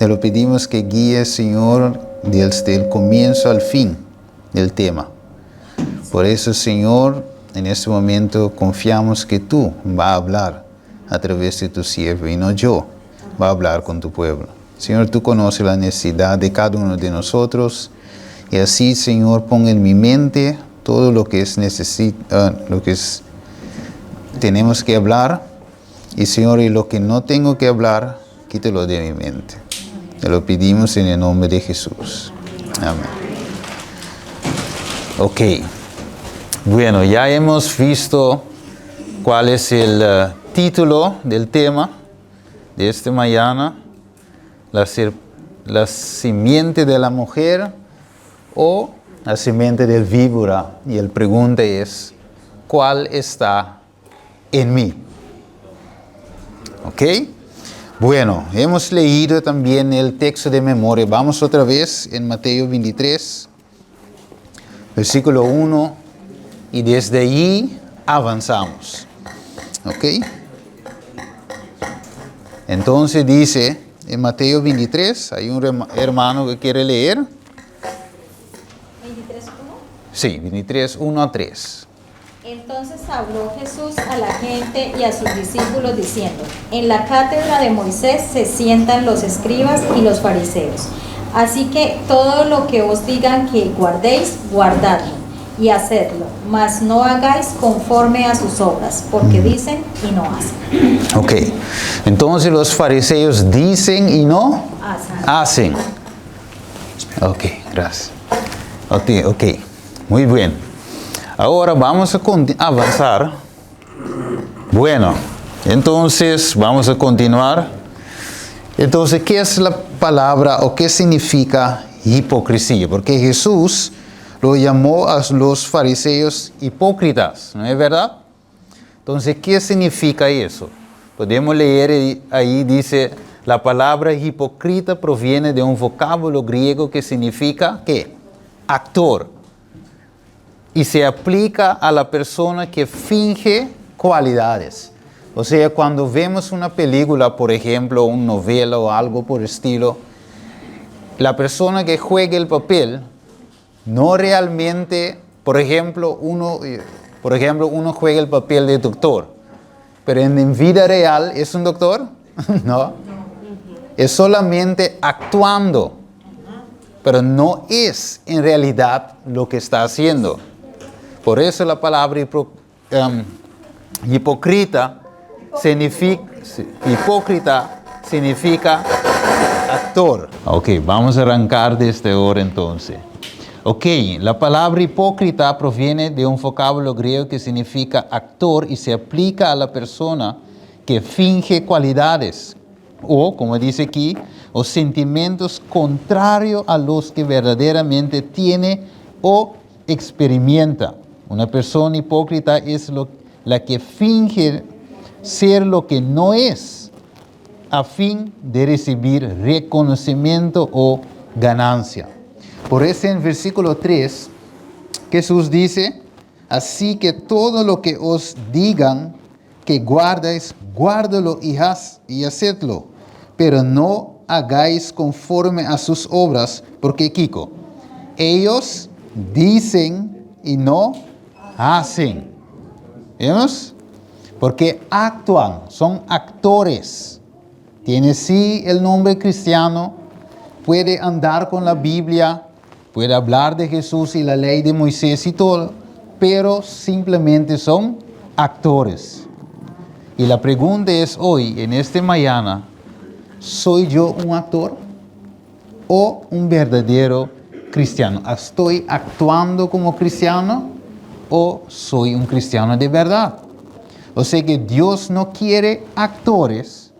Te lo pedimos que guíe, Señor, desde el comienzo al fin del tema. Por eso, Señor, en este momento confiamos que tú vas a hablar a través de tu siervo y no yo va a hablar con tu pueblo. Señor, tú conoces la necesidad de cada uno de nosotros y así, Señor, pon en mi mente todo lo que tenemos que hablar y, Señor, y lo que no tengo que hablar, quítalo de mi mente. Te lo pedimos en el nombre de Jesús. Amén. Ok. Bueno, ya hemos visto cuál es el título del tema de esta mañana. La simiente de la mujer o la simiente del víbora. Y la pregunta es, ¿cuál está en mí? ¿Ok? Bueno, hemos leído también el texto de memoria. Vamos otra vez en Mateo 23, versículo 1, y desde allí avanzamos. ¿Ok? Entonces dice en Mateo 23, hay un hermano que quiere leer. ¿23:1? Sí, 23, 1 a 3. Entonces habló Jesús a la gente y a sus discípulos diciendo: en la cátedra de Moisés se sientan los escribas y los fariseos. Así que todo lo que os digan que guardéis, guardadlo y hacedlo, mas no hagáis conforme a sus obras, porque dicen y no hacen. Ok, entonces los fariseos dicen y no hacen. Ok, gracias. Ok, muy bien. Ahora vamos a avanzar. Bueno, entonces vamos a continuar. Entonces, ¿qué es la palabra o qué significa hipocresía? Porque Jesús lo llamó a los fariseos hipócritas, ¿no es verdad? Entonces, ¿qué significa eso? Podemos leer ahí, dice, la palabra hipócrita proviene de un vocablo griego que significa, ¿qué? Actor. Y se aplica a la persona que finge cualidades. O sea, cuando vemos una película, por ejemplo, una novela o algo por el estilo, la persona que juega el papel no realmente, por ejemplo, uno juega el papel de doctor, pero en vida real es un doctor, no, es solamente actuando, pero no es en realidad lo que está haciendo. Por eso la palabra hipócrita significa actor. Ok, vamos a arrancar desde ahora entonces. Ok, la palabra hipócrita proviene de un vocablo griego que significa actor y se aplica a la persona que finge cualidades o, como dice aquí, o sentimientos contrarios a los que verdaderamente tiene o experimenta. Una persona hipócrita es la que finge ser lo que no es a fin de recibir reconocimiento o ganancia. Por eso en versículo 3, Jesús dice, así que todo lo que os digan que guardéis, guárdalo y hacedlo, pero no hagáis conforme a sus obras, porque, Kiko, ellos dicen y no hacen. ¿Vemos? Porque actúan, son actores. Tiene sí el nombre cristiano, puede andar con la Biblia, puede hablar de Jesús y la ley de Moisés y todo, pero simplemente son actores. Y la pregunta es hoy, en esta mañana, ¿soy yo un actor o un verdadero cristiano? ¿Estoy actuando como cristiano o soy un cristiano de verdad? O sea que Dios no quiere actores,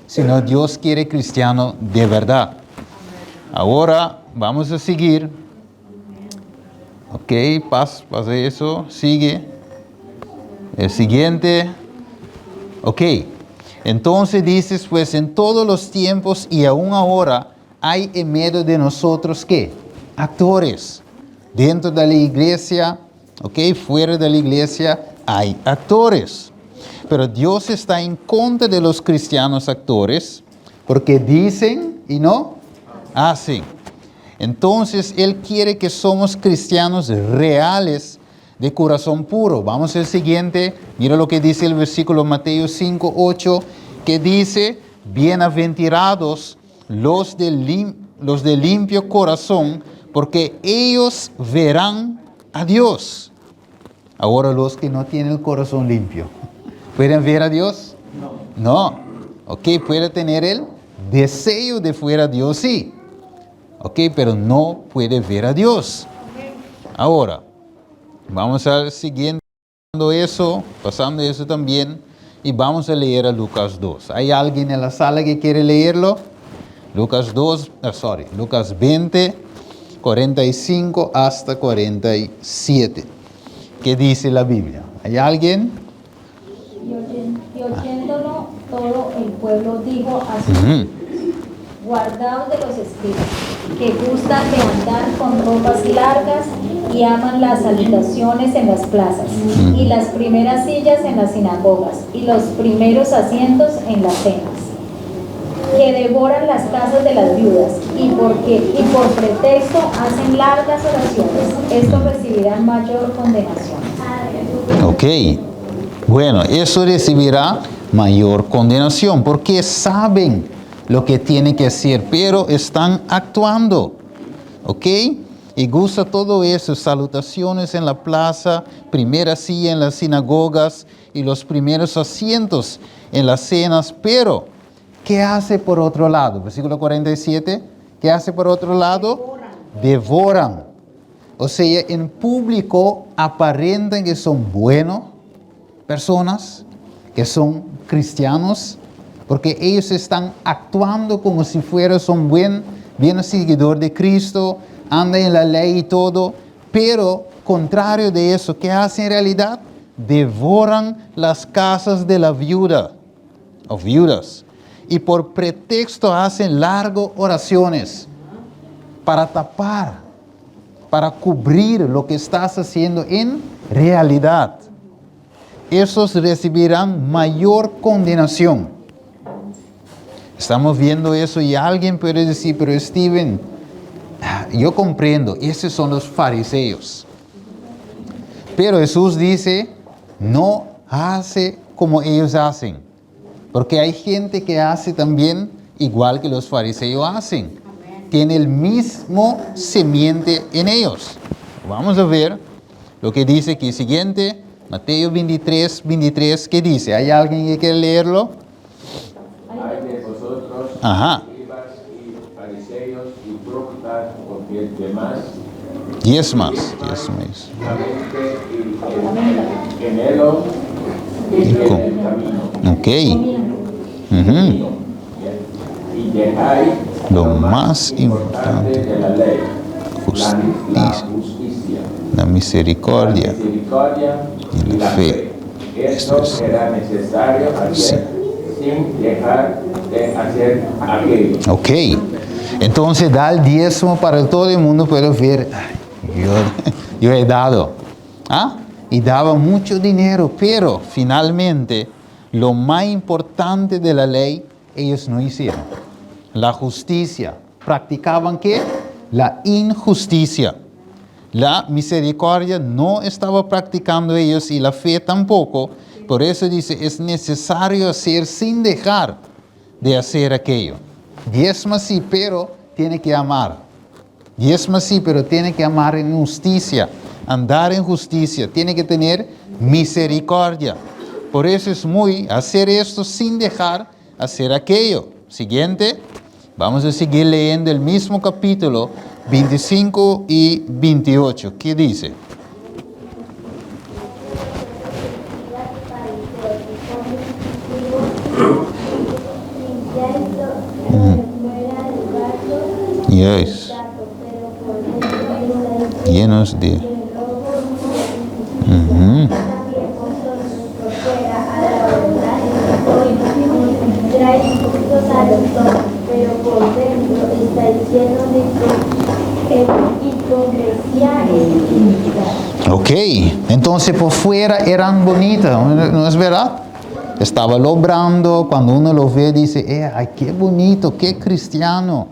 sino Dios quiere cristiano de verdad. Ahora vamos a seguir. Ok, pasa eso, sigue. El siguiente. Ok, entonces dices, pues en todos los tiempos y aún ahora hay en medio de nosotros, ¿qué? Actores. Dentro de la iglesia, ok, fuera de la iglesia hay actores. Pero Dios está en contra de los cristianos actores porque dicen y no hacen. Entonces, Él quiere que somos cristianos reales de corazón puro. Vamos al siguiente. Mira lo que dice el versículo Mateo 5, 8, que dice, bienaventurados los de limpio corazón, porque ellos verán a Dios. Ahora los que no tienen el corazón limpio, ¿pueden ver a Dios? No. Ok, puede tener el deseo de ver a Dios, sí. Ok, pero no puede ver a Dios. Ahora, vamos al siguiente, pasando eso también, y vamos a leer a Lucas 2. ¿Hay alguien en la sala que quiere leerlo? Lucas 20, 45 hasta 47. ¿Qué dice la Biblia? ¿Hay alguien? Y oyéndolo, todo el pueblo dijo a sus guardaos de los escribas, que gustan de andar con ropas largas y aman las salutaciones en las plazas, y las primeras sillas en las sinagogas, y los primeros asientos en las cenas, que devoran las casas de las viudas, y por pretexto hacen largas oraciones. Estos recibirán mayor condenación. Ok, bueno, eso recibirá mayor condenación, porque saben lo que tienen que hacer, pero están actuando. Ok, y gusta todo eso, salutaciones en la plaza, primera silla en las sinagogas, y los primeros asientos en las cenas, pero ¿qué hace por otro lado? Versículo 47. ¿Qué hace por otro lado? Devoran. O sea, en público aparentan que son buenas personas, que son cristianos, porque ellos están actuando como si son buenos seguidores de Cristo, andan en la ley y todo, pero contrario de eso, ¿qué hacen en realidad? Devoran las casas de la viuda o viudas. Y por pretexto hacen largas oraciones para tapar, para cubrir lo que estás haciendo en realidad. Esos recibirán mayor condenación. Estamos viendo eso y alguien puede decir, pero Steven, yo comprendo, esos son los fariseos. Pero Jesús dice, no hace como ellos hacen. Porque hay gente que hace también igual que los fariseos hacen. Tiene el mismo semiente en ellos. Vamos a ver lo que dice aquí siguiente, Mateo 23, 23, ¿qué dice? ¿Hay alguien que quiere leerlo? Hay de vosotros, escribas y fariseos, hipócritas, porque demás Diezmas. y en el camino. Ok. Y dejáis Lo más importante de la ley, la justicia, la misericordia y la fe. Esto será necesario hacer sin dejar de hacer aquello. Ok. Entonces da el diezmo para todo el mundo, pero ver, yo he dado. Y daba mucho dinero, pero finalmente lo más importante de la ley ellos no hicieron. La justicia. ¿Practicaban qué? La injusticia. La misericordia no estaba practicando ellos y la fe tampoco. Por eso dice, es necesario hacer sin dejar de hacer aquello. Diezma sí, pero tiene que amar. Diezma sí, pero tiene que amar en justicia. Andar en justicia. Tiene que tener misericordia. Por eso es hacer esto sin dejar hacer aquello. Siguiente. Vamos a seguir leyendo el mismo capítulo 25 y 28. ¿Qué dice? Yes. Llenos de... Pero por dentro está lleno de hipocresía e iniquidad. Ok, entonces por fuera eran bonitas, ¿no es verdad? Estaba logrando, cuando uno lo ve, dice, ay, qué bonito, qué cristiano.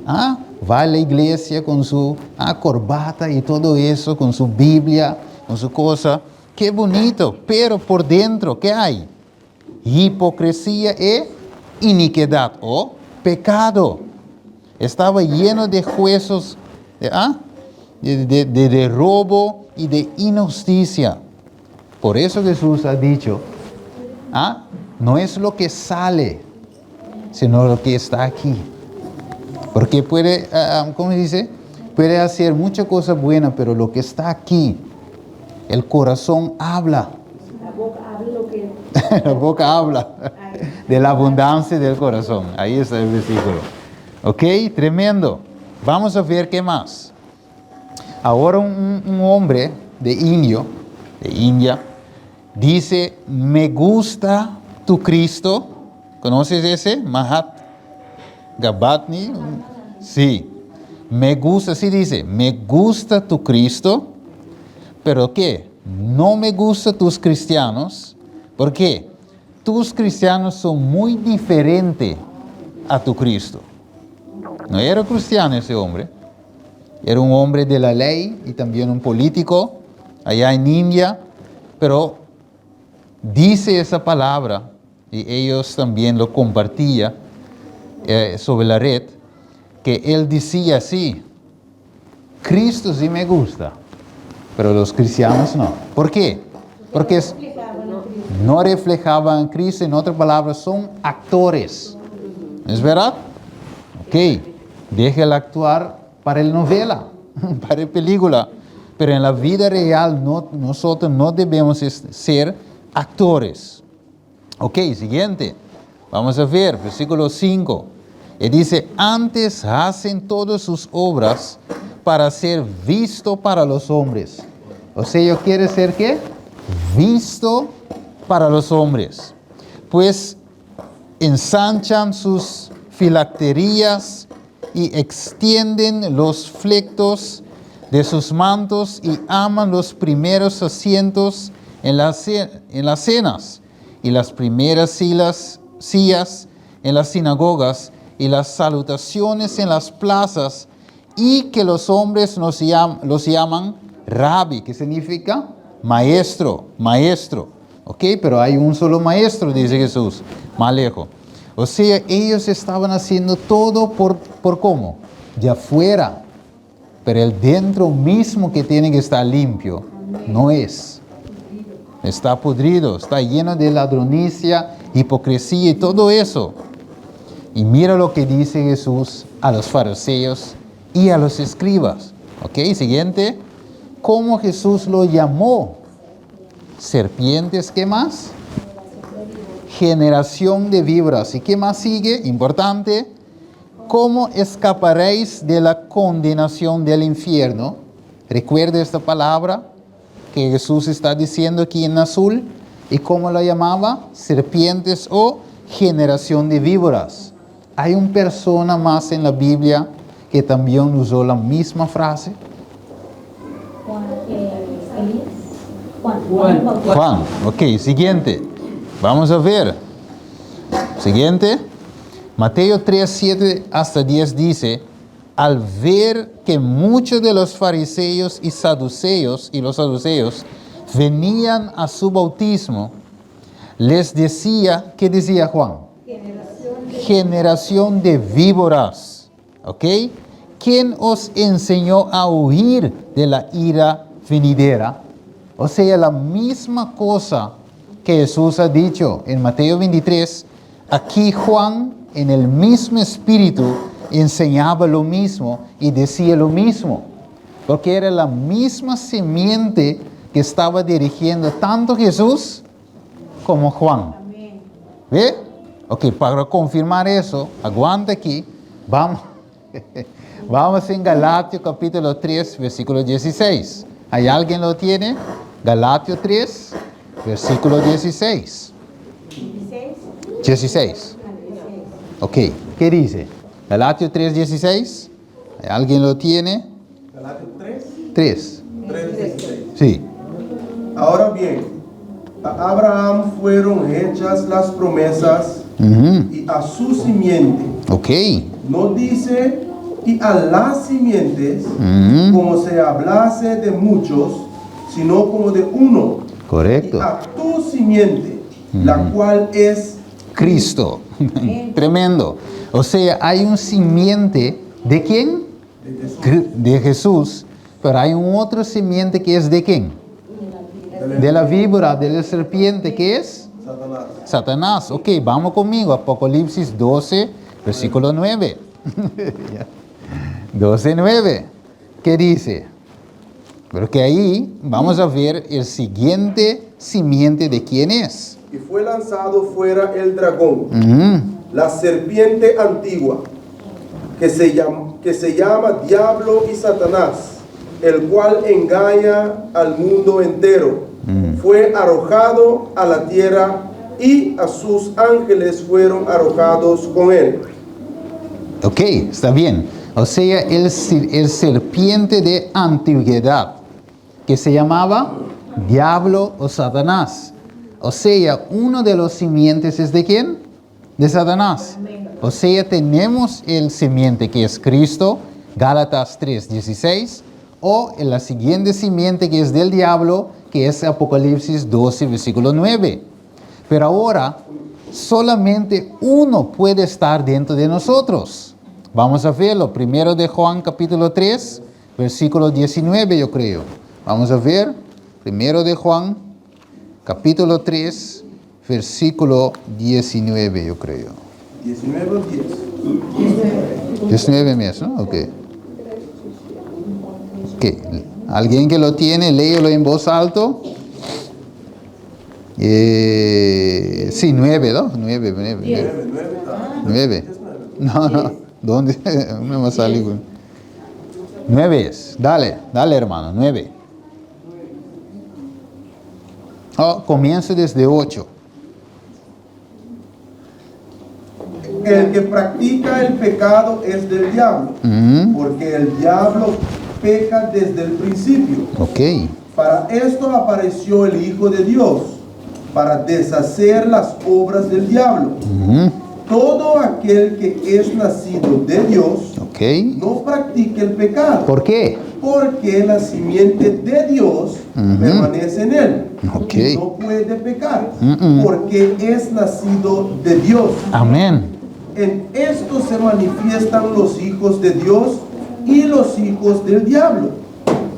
¿Ah? Va a la iglesia con su corbata y todo eso, con su Biblia, con su cosa. Qué bonito, pero por dentro, ¿qué hay? Hipocresía e iniquidad o pecado. Estaba lleno de juicios, de robo y de injusticia. Por eso Jesús ha dicho, no es lo que sale, sino lo que está aquí. Porque puede, ¿cómo dice? Puede hacer muchas cosas buenas, pero lo que está aquí, el corazón habla. La boca habla lo que... La boca habla de la abundancia del corazón. Ahí está el versículo. Ok, tremendo. Vamos a ver qué más. Ahora un hombre de India, dice, me gusta tu Cristo. ¿Conoces ese? Mahat Gabatni. Sí. Me gusta, sí dice, me gusta tu Cristo. ¿Pero qué? No me gustan tus cristianos. ¿Por qué? Tus cristianos son muy diferentes a tu Cristo. No era cristiano ese hombre. Era un hombre de la ley y también un político allá en India. Pero dice esa palabra y ellos también lo compartían sobre la red, que él decía así, Cristo sí me gusta, pero los cristianos no. ¿Por qué? Porque no reflejaban a Cristo, en otras palabras, son actores. ¿Es verdad? Ok, déjala actuar para la novela, para la película, pero en la vida real nosotros no debemos ser actores. Ok, siguiente. Vamos a ver, versículo 5. Y dice, antes hacen todas sus obras para ser visto para los hombres. O sea, ¿yo quiero ser qué? Visto para los hombres. Pues ensanchan sus filacterías y extienden los flectos de sus mantos y aman los primeros asientos en las cenas y las primeras sillas en las sinagogas y las salutaciones en las plazas, y que los hombres los llaman Rabbi, que significa maestro. Ok, pero hay un solo maestro, dice Jesús, más lejos. O sea, ellos estaban haciendo todo por ¿cómo? De afuera. Pero el dentro mismo que tiene que estar limpio, no es. Está podrido, está lleno de ladronicia, hipocresía y todo eso. Y mira lo que dice Jesús a los fariseos y a los escribas. Ok, siguiente. ¿Cómo Jesús lo llamó? Serpientes, ¿qué más? Generación de víboras. ¿Y qué más sigue? Importante. ¿Cómo escaparéis de la condenación del infierno? Recuerda esta palabra que Jesús está diciendo aquí en azul. ¿Y cómo la llamaba? Serpientes o generación de víboras. Hay una persona más en la Biblia que también usó la misma frase. Juan. Ok, siguiente. Vamos a ver. Siguiente. Mateo 3, 7 hasta 10 dice, al ver que muchos de los fariseos y los saduceos venían a su bautismo, les decía, ¿qué decía Juan? Generación de víboras. ¿Ok? ¿Quién os enseñó a huir de la ira venidera? O sea, la misma cosa que Jesús ha dicho en Mateo 23, aquí Juan, en el mismo espíritu, enseñaba lo mismo y decía lo mismo. Porque era la misma simiente que estaba dirigiendo tanto Jesús como Juan. ¿Ve? Ok, para confirmar eso, aguanta aquí, vamos en Galatas capítulo 3, versículo 16. ¿Hay alguien lo tiene? Galatas 3, versículo 16. 16. Ok, ¿qué dice? Galatas 3, 16. ¿Hay alguien lo tiene? Galatas 3. 3. 3, 16. Sí. Ahora bien, a Abraham fueron hechas las promesas y a su simiente. Ok. No dice y a las simientes como se hablase de muchos, sino como de uno. Correcto. Y a tu simiente, la cual es Cristo. Tremendo. O sea, hay un simiente de quién? De Jesús. Pero hay un otro simiente que es de quién? De la víbora, de la serpiente, ¿qué es? Satanás. Satanás. Ok, vamos conmigo. Apocalipsis 12, versículo 9. 12, 9. ¿Qué dice? Porque ahí vamos a ver el siguiente simiente de quién es. Y fue lanzado fuera el dragón, la serpiente antigua, que se llama Diablo y Satanás, el cual engaña al mundo entero. Fue arrojado a la tierra y a sus ángeles fueron arrojados con él. Ok, está bien. O sea, el serpiente de antigüedad, que se llamaba Diablo o Satanás. O sea, uno de los simientes es de quién? De Satanás. O sea, tenemos el simiente que es Cristo, Gálatas 3:16, o la siguiente simiente que es del diablo, que es Apocalipsis 12, versículo 9. Pero ahora, solamente uno puede estar dentro de nosotros. Vamos a verlo. Primero de Juan, capítulo 3, versículo 19, yo creo. Vamos a ver. Primero de Juan, capítulo 3, versículo 19, yo creo. 19 o 10. 19 mesmo, ¿no? Ok. ¿Alguien que lo tiene, léelo en voz alto? Sí, 9, ¿no? 9. No. ¿Dónde? No me sale. 9 es. Dale, hermano, 9. Comienzo desde 8. El que practica el pecado es del diablo, porque el diablo peca desde el principio. Ok. Para esto apareció el Hijo de Dios, para deshacer las obras del diablo. Todo aquel que es nacido de Dios no practica el pecado. ¿Por qué? Porque la simiente de Dios permanece en él. Okay. Y no puede pecar, porque es nacido de Dios. Amén. En esto se manifiestan los hijos de Dios y los hijos del diablo.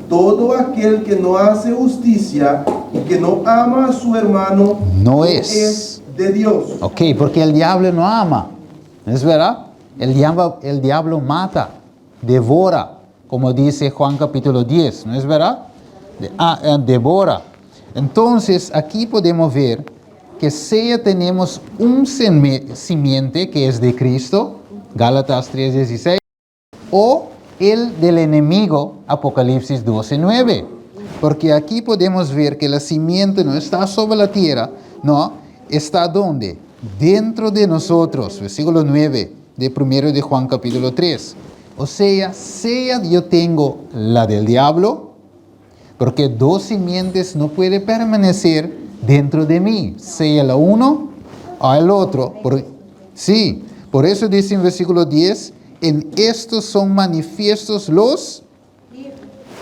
Todo aquel que no hace justicia y que no ama a su hermano no es de Dios. Ok, porque el diablo no ama. ¿Es verdad? El diablo mata, devora, como dice Juan capítulo 10. ¿No es verdad? Devora. Entonces, aquí podemos ver que sea tenemos un simiente que es de Cristo, Gálatas 3:16, o el del enemigo, Apocalipsis 12:9. Porque aquí podemos ver que la simiente no está sobre la tierra, no, está ¿dónde? Dentro de nosotros, versículo 9 de 1 de Juan capítulo 3. O sea yo tengo la del diablo, porque dos simientes no pueden permanecer dentro de mí, sea la uno o el otro. Por eso dice en versículo 10, en estos son manifiestos los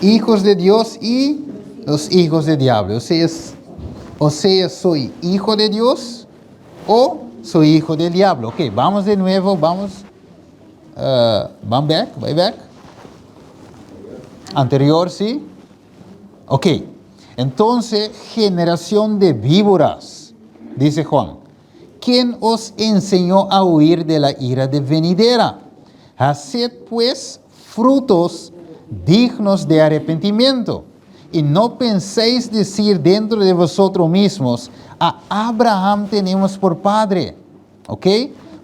hijos de Dios y los hijos del diablo. O sea, soy hijo de Dios o soy hijo del diablo. Ok, vamos de nuevo, vamos back. Anterior, ¿sí? Ok, entonces, generación de víboras, dice Juan. ¿Quién os enseñó a huir de la ira de venidera? Haced pues frutos dignos de arrepentimiento. Y no penséis decir dentro de vosotros mismos, a Abraham tenemos por padre. ¿Ok?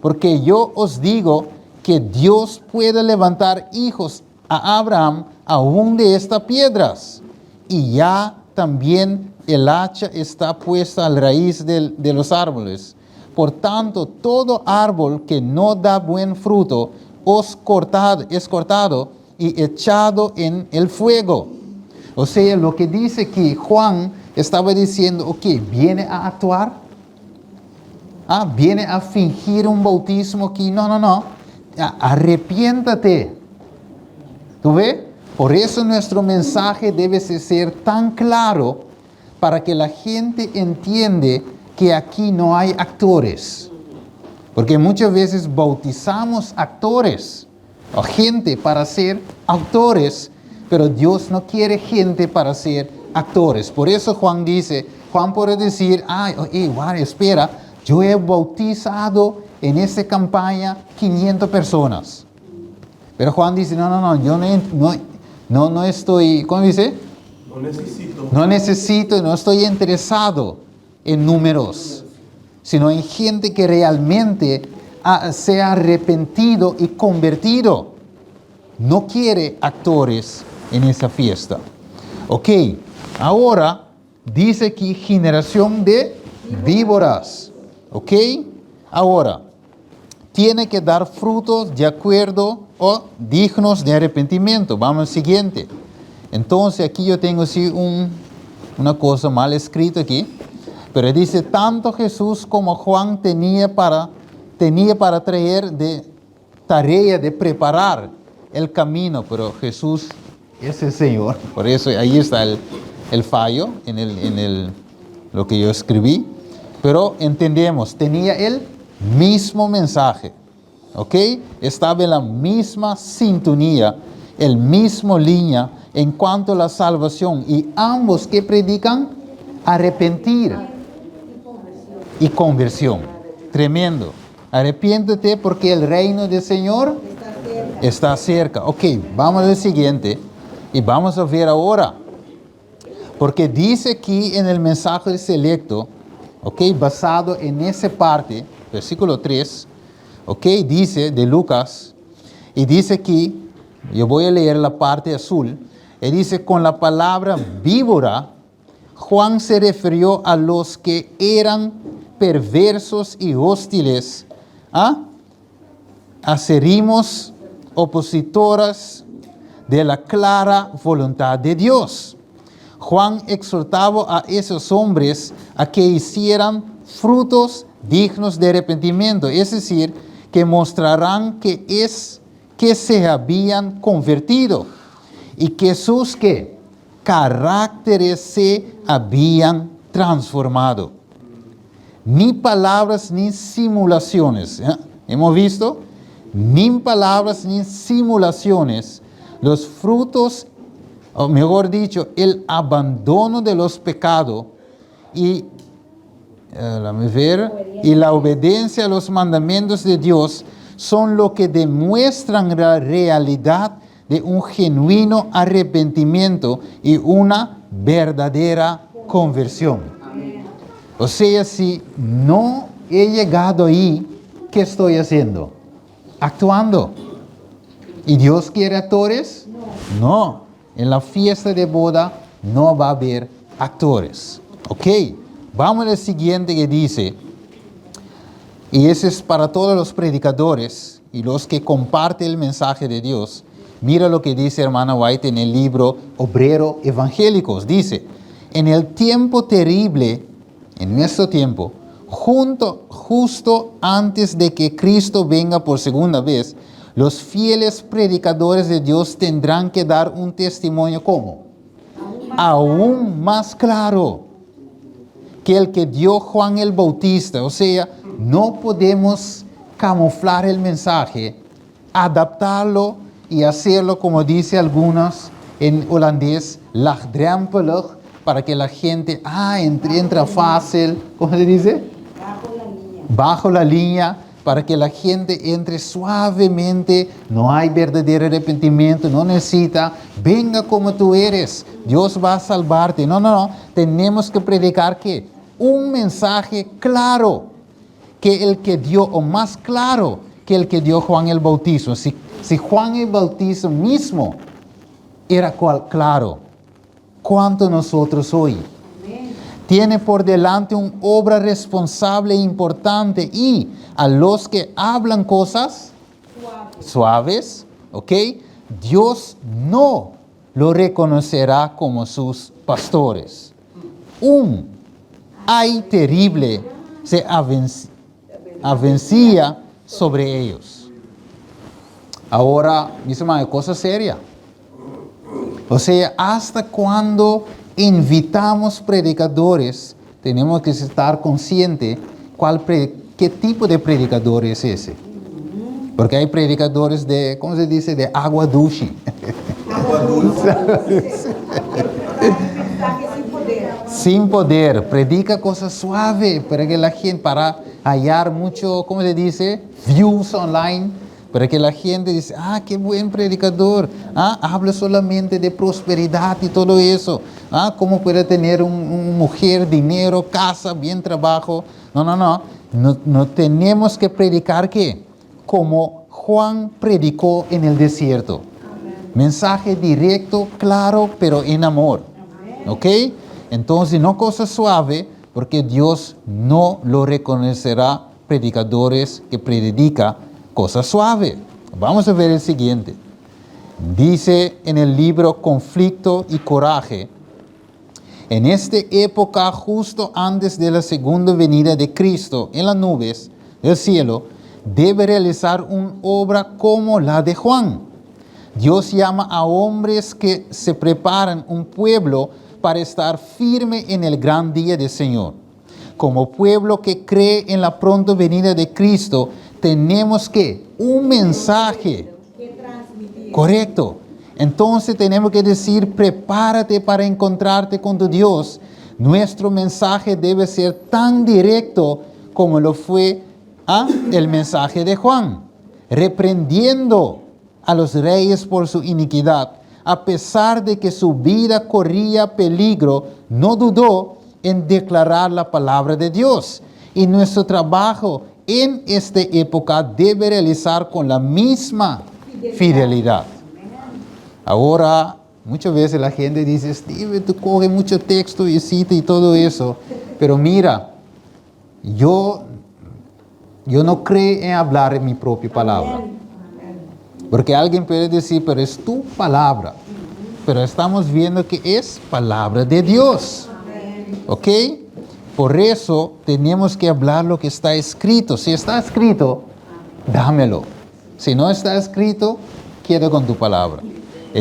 Porque yo os digo que Dios puede levantar hijos a Abraham aún de estas piedras. Y ya también el hacha está puesta a la raíz de los árboles. Por tanto, todo árbol que no da buen fruto es cortado y echado en el fuego. O sea, lo que dice aquí Juan estaba diciendo, ok, viene a actuar. Viene a fingir un bautismo aquí. No. Arrepiéntate. ¿Tú ves? Por eso nuestro mensaje debe ser tan claro para que la gente entiende que aquí no hay actores. Porque muchas veces bautizamos actores o gente para ser actores, pero Dios no quiere gente para ser actores. Por eso Juan puede decir, espera, yo he bautizado en esta campaña 500 personas. Pero Juan dice, yo no estoy, ¿cómo dice? No estoy interesado en números, sino en gente que realmente se ha arrepentido y convertido. No quiere actores en esa fiesta. Ok, ahora dice aquí generación de víboras. Ok, ahora tiene que dar frutos de acuerdo o dignos de arrepentimiento. Vamos al siguiente. Entonces aquí yo tengo así una cosa mal escrita aquí. Pero dice, tanto Jesús como Juan tenía para traer de tarea de preparar el camino. Pero Jesús es el Señor. Por eso ahí está el fallo en lo que yo escribí. Pero entendemos, tenía el mismo mensaje. ¿Ok? Estaba en la misma sintonía, el mismo línea en cuanto a la salvación. Y ambos que predican, arrepentir y conversión. Tremendo. Arrepiéntete porque el reino del Señor está cerca. Ok, vamos al siguiente y vamos a ver ahora. Porque dice aquí en el mensaje selecto, ok, basado en esa parte, versículo 3, ok, dice de Lucas, y dice aquí, yo voy a leer la parte azul, y dice, con la palabra víbora, Juan se refirió a los que eran perversos y hostiles, acérrimos opositoras de la clara voluntad de Dios. Juan exhortaba a esos hombres a que hicieran frutos dignos de arrepentimiento, es decir, que mostrarán que se habían convertido y que sus caracteres se habían transformado. Ni palabras ni simulaciones. ¿Hemos visto? Ni palabras ni simulaciones. Los frutos, o mejor dicho, el abandono de los pecados y la obediencia a los mandamientos de Dios son lo que demuestran la realidad de un genuino arrepentimiento y una verdadera conversión. O sea, si no he llegado ahí, ¿qué estoy haciendo? Actuando. ¿Y Dios quiere actores? No. En la fiesta de boda no va a haber actores. Ok, vamos al siguiente que dice, y ese es para todos los predicadores y los que comparten el mensaje de Dios. Mira lo que dice hermana White en el libro Obrero Evangélicos. Dice, en el tiempo terrible, en nuestro tiempo, justo antes de que Cristo venga por segunda vez, los fieles predicadores de Dios tendrán que dar un testimonio ¿cómo? Aún más claro que el que dio Juan el Bautista. O sea, no podemos camuflar el mensaje, adaptarlo y hacerlo como dice algunos en holandés, laagdrempelig, para que la gente, entra fácil, ¿cómo se dice? Bajo la línea, para que la gente entre suavemente, no hay verdadero arrepentimiento, no necesita, venga como tú eres, Dios va a salvarte. No, tenemos que predicar ¿qué? Un mensaje claro, que el que dio, o más claro que el que dio Juan el Bautista. Si Juan el Bautista mismo era claro, ¿cuánto nosotros hoy? Tiene por delante una obra responsable e importante, y a los que hablan cosas suaves, ¿ok? Dios no lo reconocerá como sus pastores. un ay terrible se avencía sobre ellos. Ahora, mis hermanos, cosa seria. O sea, hasta cuando invitamos predicadores, tenemos que estar conscientes qué tipo de predicador es ese. Porque hay predicadores de, ¿cómo se dice? De agua dulce. Agua dulce. Sin poder, predica cosas suaves para que la gente, para hallar mucho, ¿cómo se dice? Views online, para que la gente dice, qué buen predicador, habla solamente de prosperidad y todo eso, cómo puede tener una mujer, dinero, casa, bien trabajo. No tenemos que predicar ¿qué? Como Juan predicó en el desierto. Mensaje directo, claro, pero en amor. ¿Ok? Entonces, no cosa suave, porque Dios no lo reconocerá predicadores que predican cosas suaves. Vamos a ver el siguiente. Dice en el libro Conflicto y Coraje, en esta época, justo antes de la segunda venida de Cristo en las nubes del cielo, debe realizar una obra como la de Juan. Dios llama a hombres que se preparan un pueblo para estar firme en el gran día del Señor. Como pueblo que cree en la pronta venida de Cristo, tenemos que un mensaje. Correcto. Entonces tenemos que decir, prepárate para encontrarte con tu Dios. Nuestro mensaje debe ser tan directo como lo fue el mensaje de Juan, reprendiendo a los reyes por su iniquidad. A pesar de que su vida corría peligro, no dudó en declarar la palabra de Dios. Y nuestro trabajo en esta época debe realizar con la misma fidelidad. Ahora, muchas veces la gente dice, Steve, tú coges mucho texto y cita y todo eso. Pero mira, yo no creo en hablar en mi propia palabra. Porque alguien puede decir, pero es tu palabra. Pero estamos viendo que es palabra de Dios. ¿Ok? Por eso tenemos que hablar lo que está escrito. Si está escrito, dámelo. Si no está escrito, quedo con tu palabra.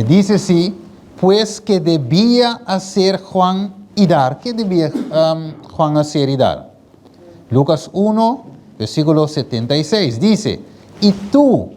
Dice así, pues que debía hacer Juan y dar. ¿Qué debía Juan hacer y dar? Lucas 1, versículo 76, dice, y tú,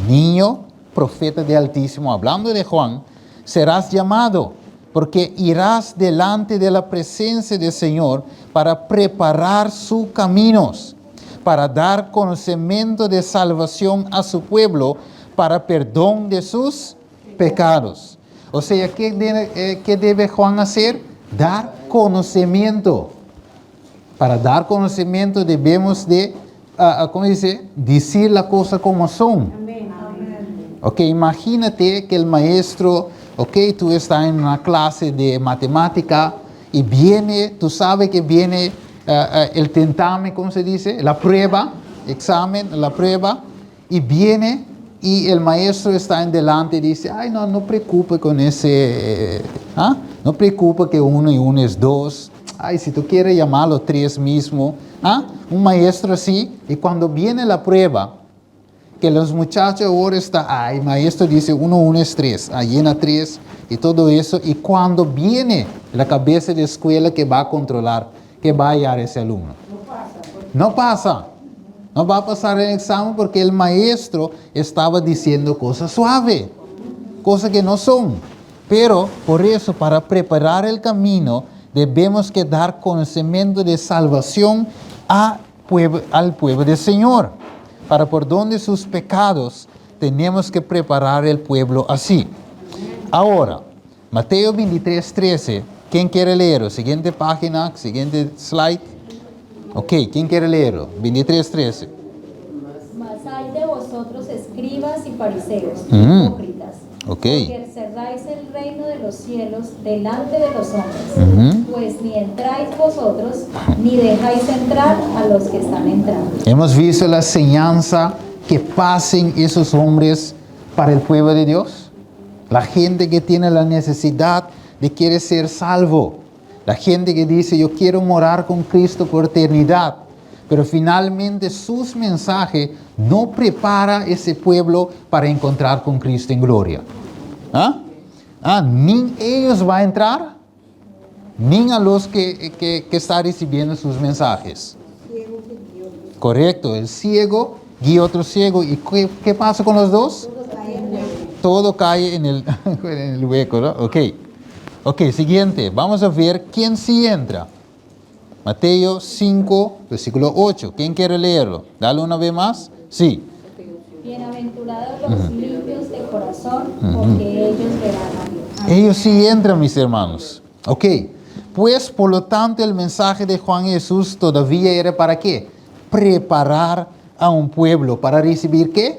niño, profeta del Altísimo, hablando de Juan, serás llamado, porque irás delante de la presencia del Señor para preparar sus caminos, para dar conocimiento de salvación a su pueblo, para perdón de sus pecados. O sea, ¿qué debe Juan hacer? Dar conocimiento. Para dar conocimiento debemos de, ¿cómo dice? Decir la cosa como son. Amén. Ok, imagínate que el maestro, tú estás en una clase de matemática y viene, tú sabes que viene el tentamen, ¿cómo se dice? La prueba, examen, la prueba, y viene y el maestro está en delante y dice, no preocupe con ese, no preocupe que 1 y 1 es 2. Si tú quieres llamarlo 3 mismo, un maestro así, y cuando viene la prueba, que los muchachos ahora están, el maestro dice 1, 1 es 3, llena 3 y todo eso, y cuando viene la cabeza de escuela que va a controlar, que va a hallar ese alumno. No pasa. No va a pasar el examen porque el maestro estaba diciendo cosas suaves, cosas que no son. Pero por eso, para preparar el camino, debemos que dar conocimiento de salvación al pueblo del Señor. Para perdón de sus pecados, tenemos que preparar el pueblo así. Ahora, Mateo 23:13, ¿quién quiere leerlo? Siguiente página, siguiente slide. Ok, ¿quién quiere leerlo? 23:13. Mas hay de vosotros escribas y fariseos, hipócritas, porque cerráis el reino de los cielos delante de los hombres, pues ni entráis vosotros, ni dejáis entrar a los que están entrando. Hemos visto la enseñanza que pasen esos hombres para el pueblo de Dios. La gente que tiene la necesidad de quiere ser salvo. La gente que dice, yo quiero morar con Cristo por eternidad, pero finalmente sus mensajes no prepara ese pueblo para encontrar con Cristo en gloria. Ni ellos van a entrar, ni a los que están recibiendo sus mensajes. Correcto, el ciego guía a otro ciego. ¿Y qué pasa con los dos? Todo cae en el, en el hueco, ¿no? Ok, siguiente. Vamos a ver quién sí entra. Mateo 5, versículo 8. ¿Quién quiere leerlo? Dale una vez más. Sí. Bienaventurados los limpios de corazón, porque ellos verán a Dios. Ellos sí entran, mis hermanos. Ok. Pues, por lo tanto, el mensaje de Juan y Jesús todavía era ¿para qué? Preparar a un pueblo para recibir ¿qué?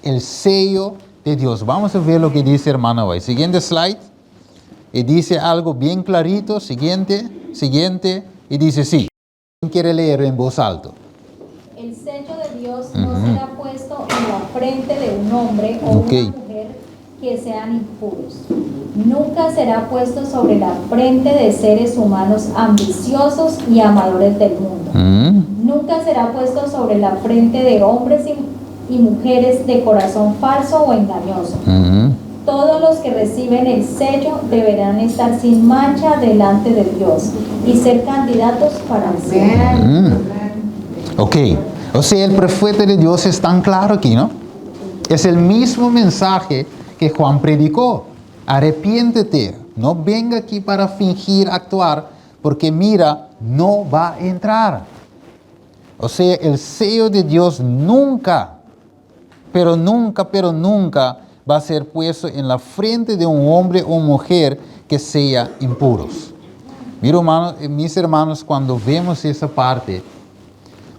El sello de Dios. Vamos a ver lo que dice hermana White. Siguiente slide. Y dice algo bien clarito. Siguiente. Y dice sí. ¿Quién quiere leer en voz alta? El sello de Dios no será puesto en la frente de un hombre o una mujer que sean impuros. Nunca será puesto sobre la frente de seres humanos ambiciosos y amadores del mundo. Nunca será puesto sobre la frente de hombres y mujeres de corazón falso o engañoso. Todos los que reciben el sello deberán estar sin mancha delante de Dios y ser candidatos para el cielo. Ok, o sea, el profeta de Dios es tan claro aquí, ¿no? Es el mismo mensaje que Juan predicó. Arrepiéntete, no venga aquí para fingir actuar, porque mira, no va a entrar. O sea, el sello de Dios nunca va a ser puesto en la frente de un hombre o mujer que sea impuros. Mira, mis hermanos, cuando vemos esa parte,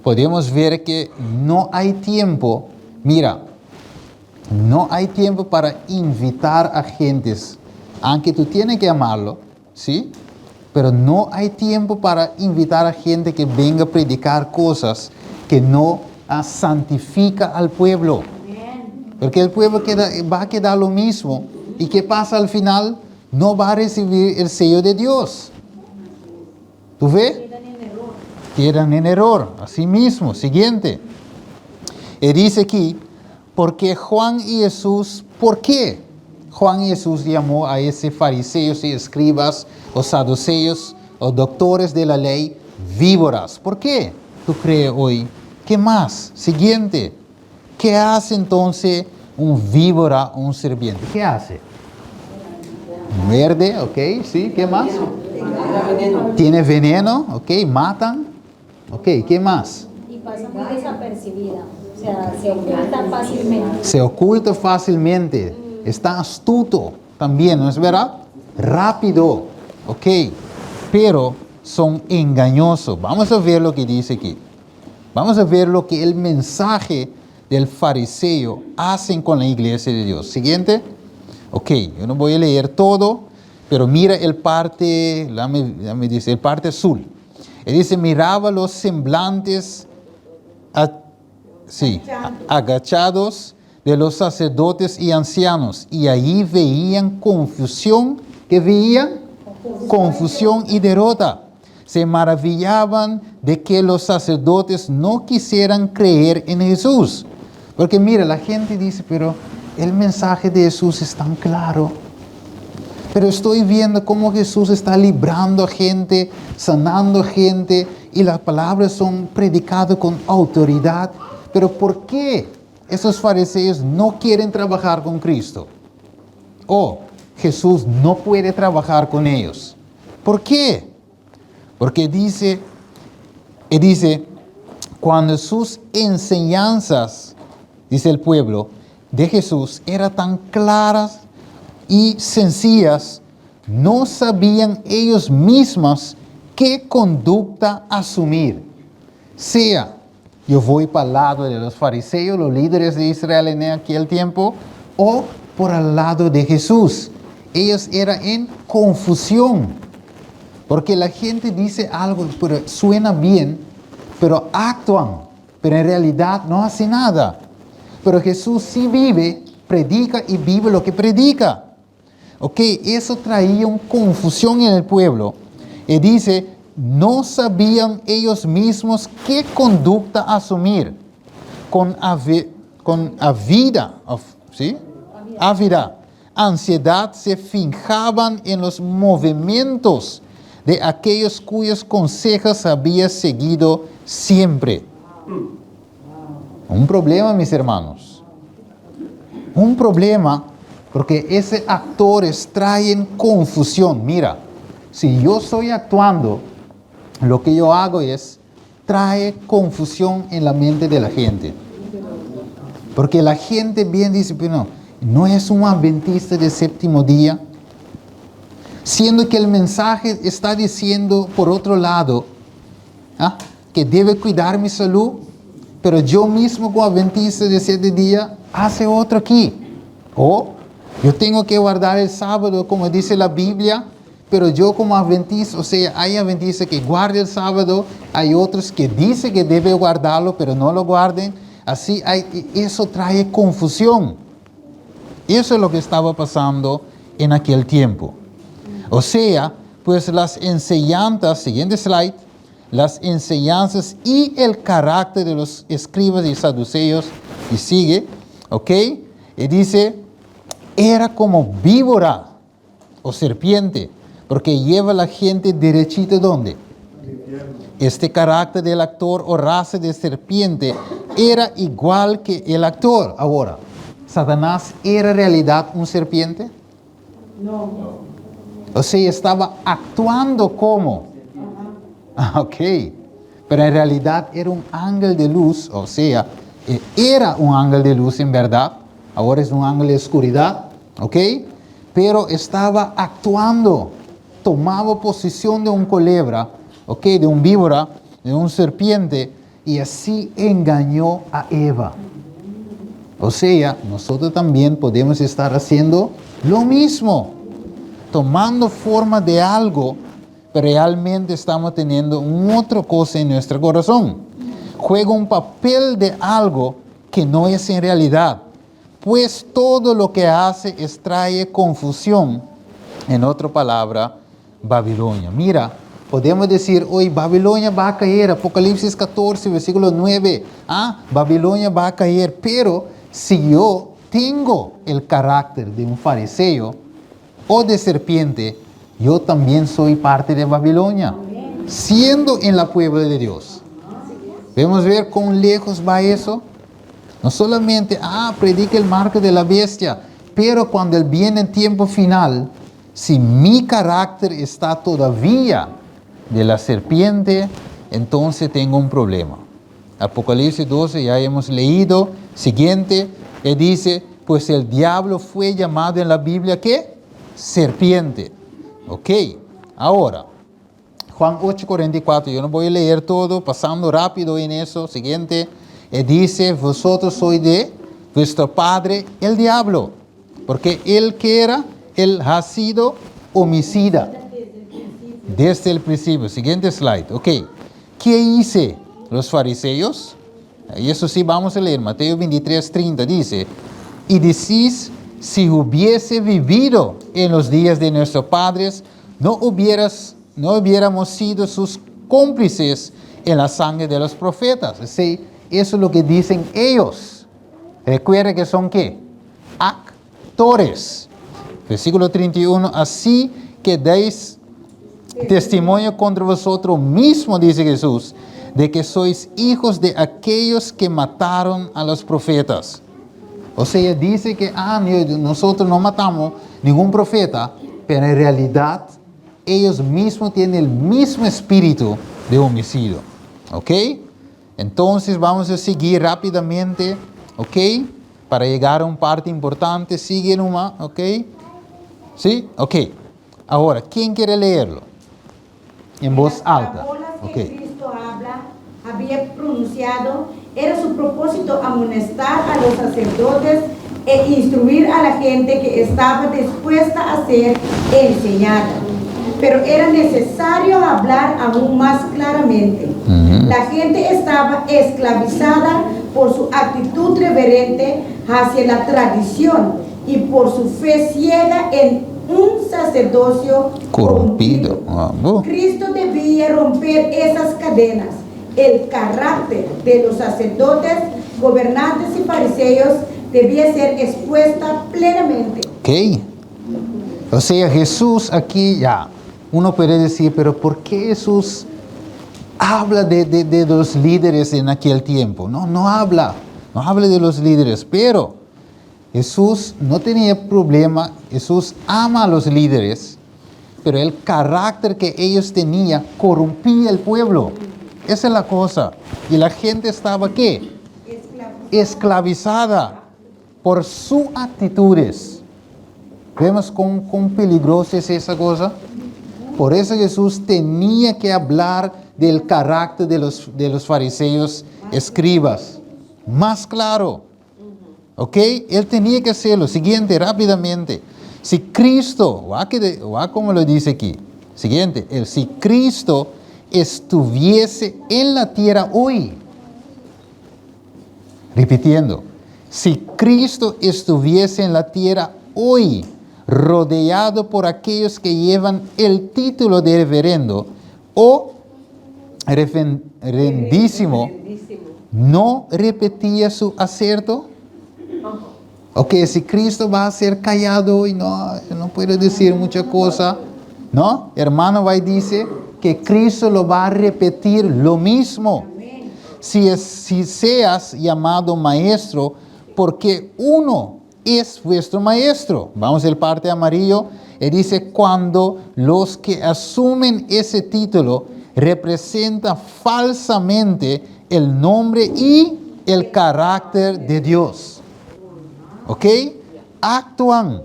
podemos ver que no hay tiempo, no hay tiempo para invitar a gentes, aunque tú tienes que amarlo, ¿sí? Pero no hay tiempo para invitar a gente que venga a predicar cosas que no santifica al pueblo. Porque el pueblo va a quedar lo mismo. ¿Y qué pasa al final? No va a recibir el sello de Dios. ¿Tú ves? Quedan en error. Así mismo. Siguiente. Y dice aquí, porque Juan y Jesús, ¿por qué Juan y Jesús llamó a ese fariseos y escribas o saduceos o doctores de la ley víboras? ¿Por qué tú crees hoy? ¿Qué más? Siguiente. ¿Qué hace entonces un víbora o un serpiente? ¿Qué hace? Muerde, ok, sí, ¿qué más? Tiene veneno, ok, matan, ok, ¿qué más? Y pasa muy desapercibida, o sea, se oculta fácilmente. Se oculta fácilmente, está astuto también, ¿no es verdad? Rápido, ok, pero son engañosos. Vamos a ver lo que dice aquí. Vamos a ver lo que el mensaje del fariseo hacen con la iglesia de Dios. Siguiente. Ok, yo no voy a leer todo, pero mira el parte azul. Él dice, miraba los semblantes agachados de los sacerdotes y ancianos, y allí veían confusión. ¿Qué veían? Confusión y derrota. Se maravillaban de que los sacerdotes no quisieran creer en Jesús. Porque mira, la gente dice, pero el mensaje de Jesús es tan claro. Pero estoy viendo cómo Jesús está librando a gente, sanando a gente, y las palabras son predicadas con autoridad. Pero ¿por qué esos fariseos no quieren trabajar con Cristo? O Jesús no puede trabajar con ellos. ¿Por qué? Porque dice, cuando sus enseñanzas, dice el pueblo, de Jesús eran tan claras y sencillas, no sabían ellos mismos qué conducta asumir. Sea, yo voy para el lado de los fariseos, los líderes de Israel en aquel tiempo, o por el lado de Jesús. Ellos eran en confusión, porque la gente dice algo, pero suena bien, pero actúan, pero en realidad no hace nada. Pero Jesús sí vive, predica y vive lo que predica. Ok, eso traía una confusión en el pueblo. Y dice, no sabían ellos mismos qué conducta asumir. Con ávida ansiedad se fijaban en los movimientos de aquellos cuyos consejos había seguido siempre. Un problema, mis hermanos. Un problema, porque esos actores traen confusión. Mira, si yo estoy actuando, lo que yo hago es, trae confusión en la mente de la gente. Porque la gente bien dice, pero no es un adventista del séptimo día. Siendo que el mensaje está diciendo, por otro lado, que debe cuidar mi salud, pero yo mismo como adventista del séptimo día, hace otro aquí. O yo tengo que guardar el sábado, como dice la Biblia, pero yo como adventista, o sea, hay adventistas que guardan el sábado, hay otros que dicen que debe guardarlo, pero no lo guarden. Así, eso trae confusión. Eso es lo que estaba pasando en aquel tiempo. O sea, pues las enseñanzas, siguiente slide, las enseñanzas y el carácter de los escribas y saduceos, y sigue, ¿ok? Y dice, era como víbora o serpiente, porque lleva a la gente derechito, ¿dónde? Este carácter del actor o raza de serpiente era igual que el actor. Ahora, ¿Satanás era en realidad un serpiente? No. O sea, estaba actuando como. Ok. Pero en realidad era un ángel de luz, o sea, era un ángel de luz en verdad. Ahora es un ángel de oscuridad, ok. Pero estaba actuando. Tomaba posición de un culebra, ok, de un víbora, de un serpiente, y así engañó a Eva. O sea, nosotros también podemos estar haciendo lo mismo, tomando forma de algo, pero realmente estamos teniendo otra cosa en nuestro corazón. Juega un papel de algo que no es en realidad, pues todo lo que hace es traer confusión. En otra palabra, Babilonia. Mira, podemos decir, hoy Babilonia va a caer, Apocalipsis 14, versículo 9, Babilonia va a caer, pero si yo tengo el carácter de un fariseo o de serpiente, yo también soy parte de Babilonia, siendo en la puebla de Dios. Vemos ver cuán lejos va eso. No solamente, predica el marco de la bestia, pero cuando él viene en tiempo final, si mi carácter está todavía de la serpiente, entonces tengo un problema. Apocalipsis 12 ya hemos leído. Siguiente, él dice, pues el diablo fue llamado en la Biblia, ¿qué? Serpiente. Ok, ahora, Juan 8:44, yo no voy a leer todo, pasando rápido en eso. Siguiente, él dice, vosotros sois de vuestro padre el diablo, porque él que era, él ha sido homicida desde el principio. Siguiente slide, ok. ¿Qué hice los fariseos? Y eso sí vamos a leer, Mateo 23:30 dice, y decís, si hubiese vivido en los días de nuestros padres, no hubiéramos sido sus cómplices en la sangre de los profetas. Sí, eso es lo que dicen ellos. Recuerda que son ¿qué? Actores. Versículo 31, así que deis testimonio contra vosotros mismos, dice Jesús, de que sois hijos de aquellos que mataron a los profetas. O sea, dice que nosotros no matamos ningún profeta, pero en realidad ellos mismos tienen el mismo espíritu de homicidio. ¿Ok? Entonces vamos a seguir rápidamente, ¿ok? Para llegar a una parte importante, sigue nomás, ¿ok? ¿Sí? Ok. Ahora, ¿quién quiere leerlo? En voz alta. Las que Cristo había pronunciado, era su propósito amonestar a los sacerdotes e instruir a la gente que estaba dispuesta a ser enseñada. Pero era necesario hablar aún más claramente. La gente estaba esclavizada por su actitud reverente hacia la tradición y por su fe ciega en un sacerdocio Corrompido. Cristo debía romper esas cadenas. El carácter de los sacerdotes, gobernantes y fariseos debía ser expuesta plenamente. Ok. O sea, Jesús aquí ya, uno puede decir, pero ¿por qué Jesús habla de los líderes en aquel tiempo? No habla de los líderes, pero Jesús no tenía problema, Jesús ama a los líderes, pero el carácter que ellos tenían corrompía el pueblo. Esa es la cosa. Y la gente estaba, ¿qué? Esclavizada por sus actitudes. ¿Vemos cuán peligrosa es esa cosa? Por eso Jesús tenía que hablar del carácter de los fariseos, escribas. Más claro. ¿Ok? Él tenía que hacerlo. Siguiente, rápidamente. Si Cristo, como lo dice aquí. Siguiente, si Cristo estuviese en la tierra hoy. Repitiendo. Si Cristo estuviese en la tierra hoy, rodeado por aquellos que llevan el título de reverendo o reverendísimo, ¿no repetía su acerto? Ok, si Cristo va a ser callado y no puede decir mucha cosa, ¿no? Hermano va y dice que Cristo lo va a repetir lo mismo. Si seas llamado maestro, porque uno es vuestro maestro. Vamos al parte amarillo. Y dice, cuando los que asumen ese título representan falsamente el nombre y el carácter de Dios. ¿Ok? Actúan.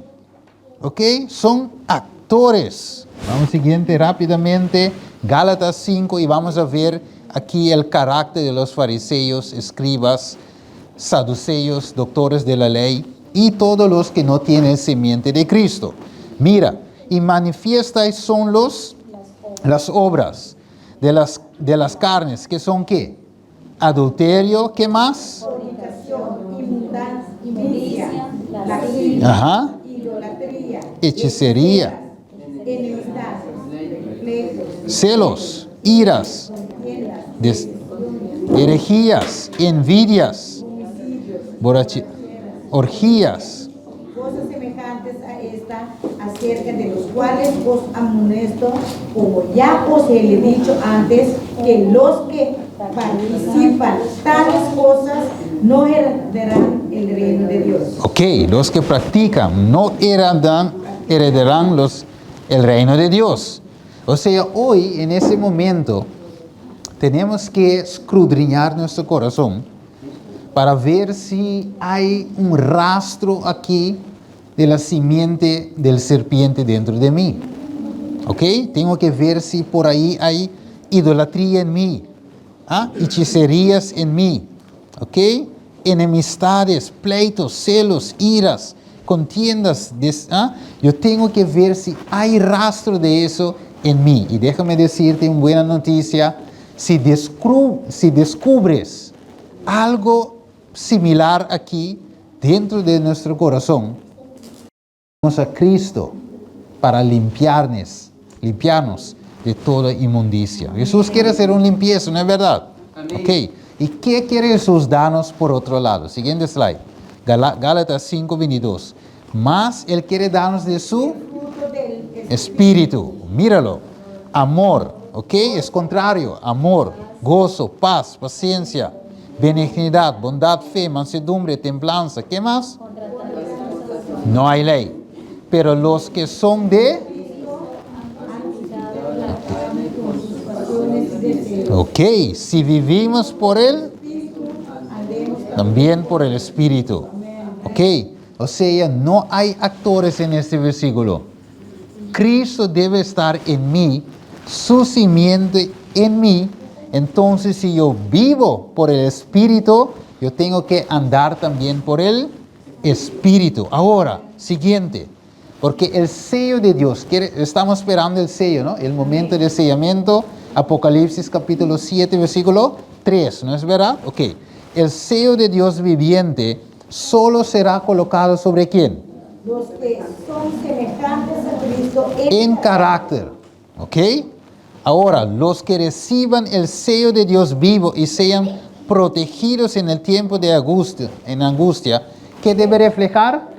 ¿Ok? Son actores. Vamos siguiente rápidamente. Gálatas 5 y vamos a ver aquí el carácter de los fariseos, escribas, saduceos, doctores de la ley y todos los que no tienen simiente de Cristo. Mira, y manifiestas son las obras de las carnes, que son ¿qué? Adulterio, ¿qué más? Fornicación, inmundicia, lascivia, idolatría, hechicería, enemistades, pleitos, celos, iras, herejías, envidias, orgías, cosas semejantes a esta, acerca de los cuales os amonesto, como ya os he dicho antes, que los que participan tales cosas no heredarán el reino de Dios. Ok, los que practican no heredarán el reino de Dios. O sea, hoy, en ese momento, tenemos que escudriñar nuestro corazón para ver si hay un rastro aquí de la simiente del serpiente dentro de mí. ¿Ok? Tengo que ver si por ahí hay idolatría en mí, hechicerías en mí. ¿Ok? Enemistades, pleitos, celos, iras, contiendas. Yo tengo que ver si hay rastro de eso en mí. Y déjame decirte una buena noticia. Si descubres algo similar aquí dentro de nuestro corazón, vamos a Cristo para limpiarnos de toda inmundicia. Jesús quiere hacer una limpieza, ¿no es verdad? Amén. Okay. ¿Y qué quiere Jesús darnos por otro lado? Siguiente slide. Gálatas 5:22. Más Él quiere darnos de su espíritu. Míralo. Amor. ¿Ok? Es contrario. Amor, gozo, paz, paciencia, benignidad, bondad, fe, mansedumbre, templanza. ¿Qué más? No hay ley. Pero los que son Ok, si vivimos por Él, también por el Espíritu. Ok, o sea, no hay actores en este versículo. Cristo debe estar en mí, su simiente en mí. Entonces, si yo vivo por el Espíritu, yo tengo que andar también por el Espíritu. Ahora, siguiente, porque el sello de Dios, estamos esperando el sello, ¿no? El momento del sellamiento, Apocalipsis capítulo 7, versículo 3, ¿no es verdad? Ok, el sello de Dios viviente solo será colocado sobre ¿quién? los que son semejantes a Cristo en carácter. ¿Ok? Ahora, los que reciban el sello de Dios vivo y sean protegidos en el tiempo de angustia, ¿qué debe reflejar?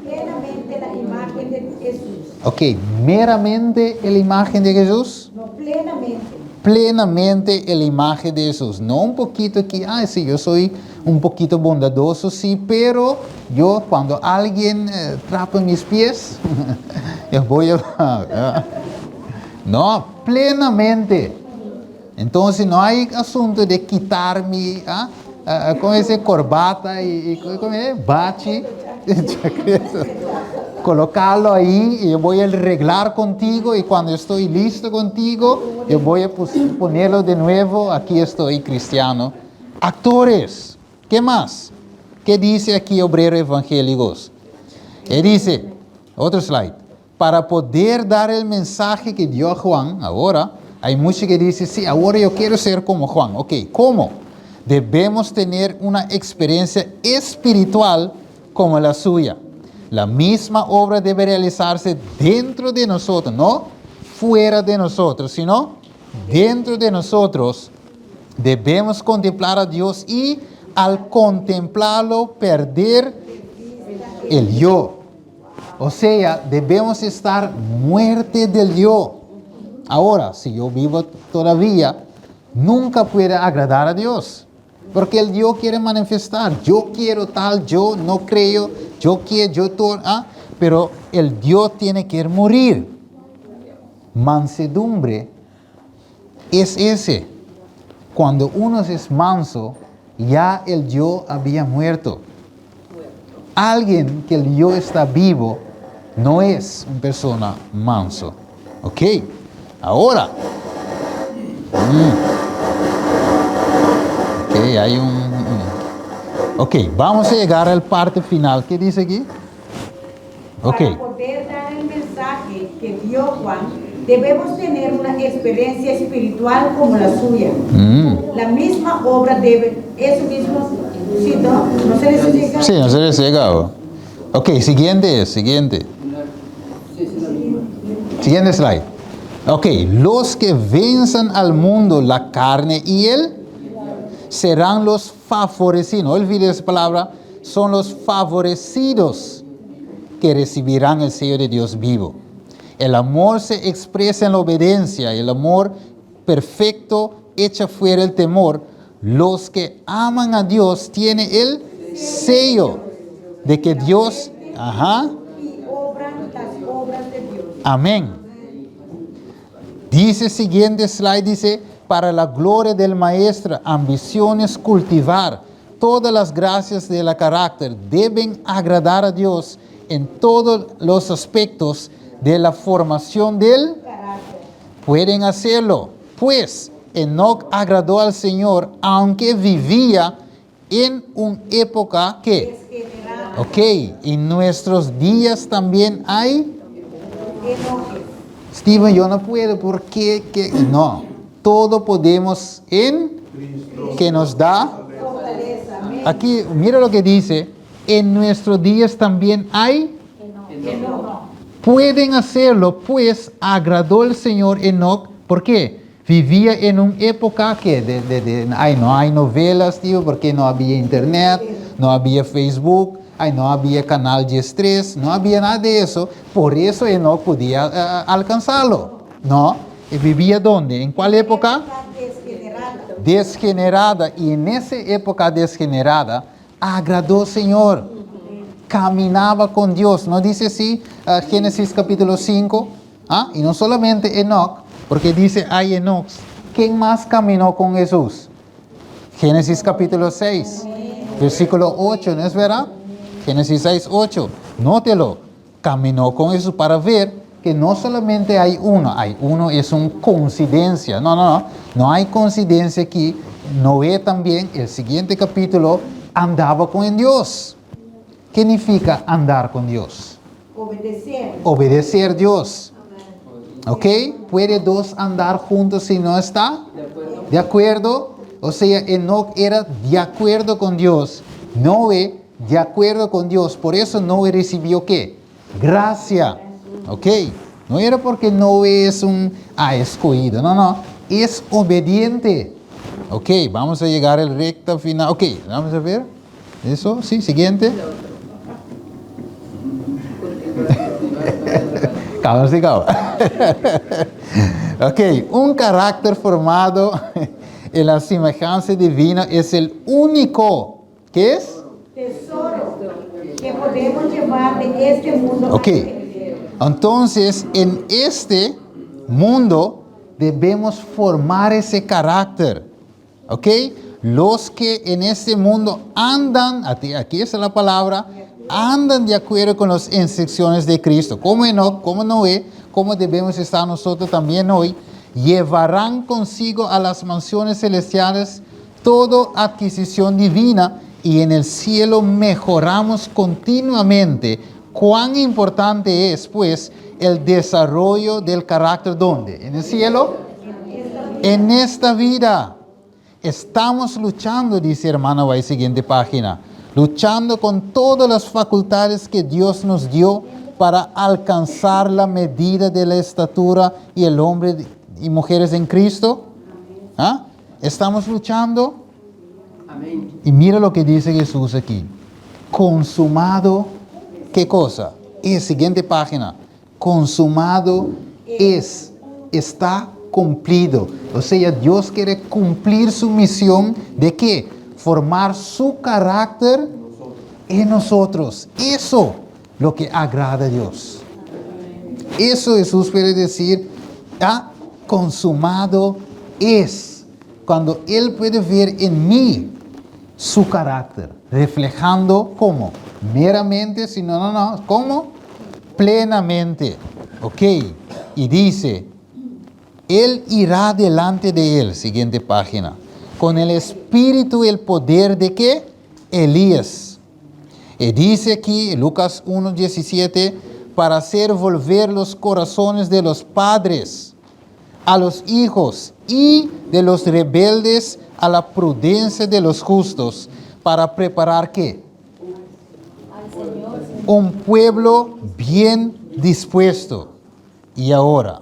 plenamente la imagen de Jesús. Ok, meramente la imagen de Jesús. No, plenamente. Plenamente la imagen de Jesús. No un poquito que, sí, yo soy un poquito bondadoso, sí, pero yo cuando alguien trapa mis pies, yo voy a... no, plenamente. Entonces no hay asunto de quitar mi, con ese corbata y con bachi, colocarlo ahí y yo voy a arreglar contigo y cuando estoy listo contigo, yo voy a ponerlo de nuevo, aquí estoy cristiano. Actores, ¿qué más? ¿Qué dice aquí Obreros Evangélicos? Él dice, otro slide, para poder dar el mensaje que dio a Juan, ahora, hay muchos que dicen, sí, ahora yo quiero ser como Juan. Ok, ¿cómo? Debemos tener una experiencia espiritual como la suya. La misma obra debe realizarse dentro de nosotros, no fuera de nosotros, sino dentro de nosotros. Debemos contemplar a Dios y al contemplarlo perder el yo. O sea, debemos estar muerte del yo. Ahora, si yo vivo todavía, nunca puede agradar a Dios. Porque el yo quiere manifestar. Yo quiero tal, yo no creo, yo quiero, yo todo. Pero el Dios tiene que morir. Mansedumbre es ese. Cuando uno es manso, ya el yo había muerto. Alguien que el yo está vivo no es una persona manso. ¿Ok? Ahora. Ok, hay Ok, vamos a llegar al parte final. ¿Qué dice aquí? Ok. Para poder dar el mensaje que dio Juan, debemos tener una experiencia espiritual como la suya. La misma obra debe, eso mismo, ¿sí, no se les llega? Sí, no se les llega. Ok, siguiente. Siguiente slide. Ok, los que venzan al mundo, la carne y él, serán los favorecidos. No olvides esa palabra, son los favorecidos que recibirán el sello de Dios vivo. El amor se expresa en la obediencia, el amor perfecto echa fuera el temor. Los que aman a Dios tienen el sello de que Dios, y obran las obras de Dios. amén. Dice siguiente slide, dice, para la gloria del maestro, ambiciones cultivar. Todas las gracias de la carácter deben agradar a Dios en todos los aspectos de la formación del carácter. Pueden hacerlo, pues Enoc agradó al Señor, aunque vivía en una época que, en nuestros días también hay. Steven, yo no puedo, ¿por qué? No, todo podemos en que nos da. Aquí, mira lo que dice, en nuestros días también hay. Pueden hacerlo, pues agradó el Señor Enoc. ¿Por qué? Vivía en una época que no hay novelas, tío, porque no había internet, no había Facebook, no había canal 10.3, no había nada de eso. Por eso Enoc podía alcanzarlo, ¿no? ¿Y vivía dónde? ¿En cuál época? Desgenerada. Y en esa época desgenerada, agradó al Señor. Caminaba con Dios. ¿No dice así Génesis capítulo 5? Y no solamente Enoc, porque dice hay Enoc. ¿Quién más caminó con Jesús? Génesis capítulo 6, versículo 8, ¿no es verdad? Génesis 6, 8. Nótelo. Caminó con Jesús para ver que no solamente hay uno es una coincidencia. No hay coincidencia aquí. Noé también, el siguiente capítulo, andaba con Dios. ¿Qué significa andar con Dios? Obedecer a Dios. ¿Ok? ¿Puede dos andar juntos si no está? ¿De acuerdo? O sea, Enoc era de acuerdo con Dios. Noé, de acuerdo con Dios. Por eso Noé recibió ¿qué? gracia. ¿Ok? No era porque Noé es un escogido. No. Es obediente. Ok, vamos a llegar al recta final. Ok, vamos a ver. Eso, sí, siguiente. Cabal. Ok, un carácter formado en la semejanza divina es el único. ¿Qué es? Tesoro que podemos llevar de este mundo. Ok, entonces en este mundo debemos formar ese carácter. ¿Ok? Los que en este mundo andan, aquí está la palabra, andan de acuerdo con las instrucciones de Cristo. Como Enoc, como Noé, como debemos estar nosotros también hoy, llevarán consigo a las mansiones celestiales toda adquisición divina y en el cielo mejoramos continuamente. Cuán importante es, pues, el desarrollo del carácter, ¿dónde? ¿En el cielo? En esta vida. Estamos luchando, dice hermana White, siguiente página, luchando con todas las facultades que Dios nos dio para alcanzar la medida de la estatura y el hombre y mujeres en Cristo. ¿Ah? Estamos luchando. Amén. Y mira lo que dice Jesús aquí. Consumado, ¿qué cosa? Y siguiente página. Consumado es, está cumplido. O sea, Dios quiere cumplir su misión de ¿qué? Formar su carácter en nosotros. Eso lo que agrada a Dios. Eso Jesús quiere decir, consumado es. Cuando Él puede ver en mí su carácter, reflejando ¿cómo? Meramente, sino no, ¿cómo? Plenamente. Ok. Y dice, Él irá delante de él, siguiente página, con el espíritu y el poder de ¿qué? Elías. Y dice aquí, Lucas 1:17, para hacer volver los corazones de los padres a los hijos y de los rebeldes a la prudencia de los justos, para preparar ¿qué? Un pueblo bien dispuesto. Y ahora,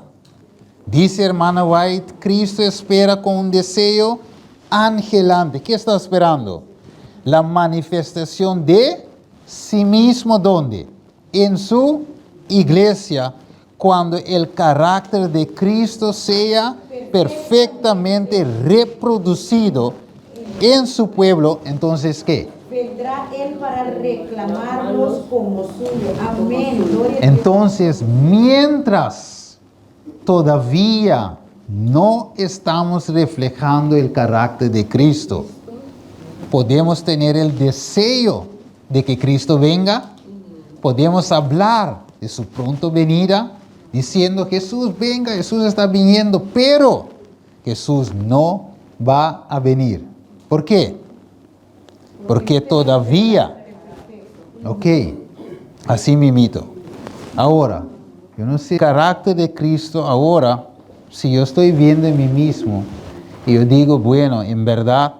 dice hermana White, Cristo espera con un deseo anhelante. ¿Qué está esperando? La manifestación de sí mismo, ¿dónde? En su iglesia, cuando el carácter de Cristo sea perfectamente reproducido en su pueblo, entonces ¿qué? Vendrá Él para reclamarlos como suyo. Amén. Entonces, mientras todavía no estamos reflejando el carácter de Cristo, podemos tener el deseo de que Cristo venga, podemos hablar de su pronto venida, diciendo Jesús venga, Jesús está viniendo, pero Jesús no va a venir. ¿Por qué? Porque todavía, ok, así mimito. Ahora, yo no sé el carácter de Cristo ahora, si yo estoy viendo en mí mismo y yo digo, bueno, en verdad,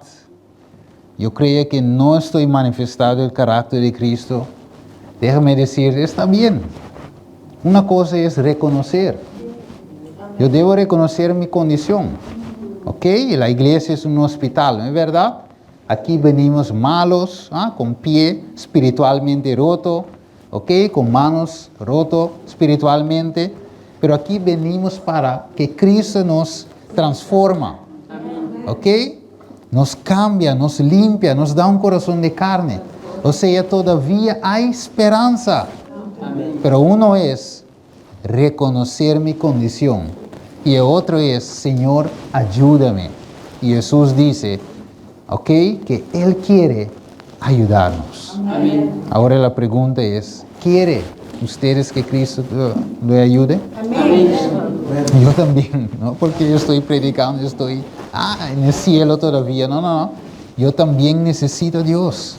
yo creo que no estoy manifestando el carácter de Cristo, déjame decir, está bien. Una cosa es reconocer. Yo debo reconocer mi condición. ¿Ok? La iglesia es un hospital, ¿no es verdad? Aquí venimos malos, con pie espiritualmente roto, ¿ok? Con manos roto espiritualmente. Pero aquí venimos para que Cristo nos transforma. ¿Ok? Nos cambia, nos limpia, nos da un corazón de carne. O sea, todavía hay esperanza. Pero uno es reconocer mi condición y el otro es, Señor, ayúdame. Y Jesús dice, ok, que Él quiere ayudarnos. Amén. Ahora la pregunta es, ¿quiere ustedes que Cristo le ayude? Amén. Yo también, no porque yo estoy predicando, yo estoy en el cielo todavía. No. Yo también necesito a Dios.